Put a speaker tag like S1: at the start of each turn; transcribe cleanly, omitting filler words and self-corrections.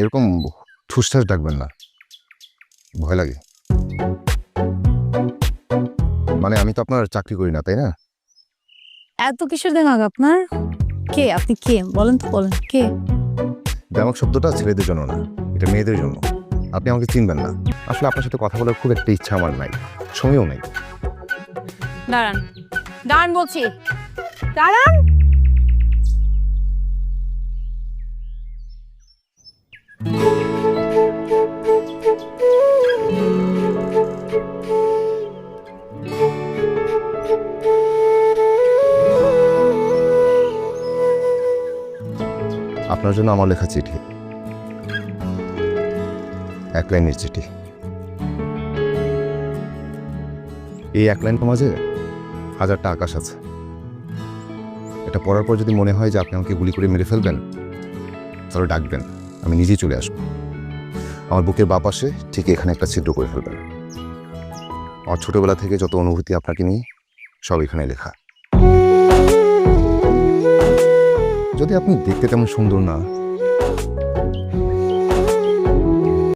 S1: এরকম ঠুসঠাস ডাকবেন না, ভয় লাগে। মানে আমি তো আপনার চাকরি করি না, তাই না?
S2: এত কিসের দেমাগ আপনার? কে আপনি? কে বলেন তো, বলেন কে?
S1: ব্যামক শব্দটা ছেলেদের জন্য না, এটা মেয়েদের জন্য। আপনি আমাকে চিনবেন না। আসলে আপনার সাথে কথা বলার খুব একটা ইচ্ছা আমার নাই, সময়ও নাই।
S2: দাঁড়ান, দাঁড়ান বলছি, দাঁড়ান।
S1: আপনার জন্য আমার লেখা চিঠি, এক লাইনের চিঠি। এই এক লাইন মাঝে হাজারটা আকাশ আছে। এটা পড়ার পর যদি মনে হয় যে আপনি আমাকে গুলি করে মেরে ফেলবেন, তাহলে ডাকবেন, আমি নিজেই চলে আসবো। আমার বুকের বাঁ পাশে ঠিক এখানে একটা ছিদ্র করে ফেলবেন। আমার ছোটবেলা থেকে যত অনুভূতি আপনাকে নিয়ে, সব এখানে লেখা। যদি আপনি দেখতে তেমন সুন্দর না,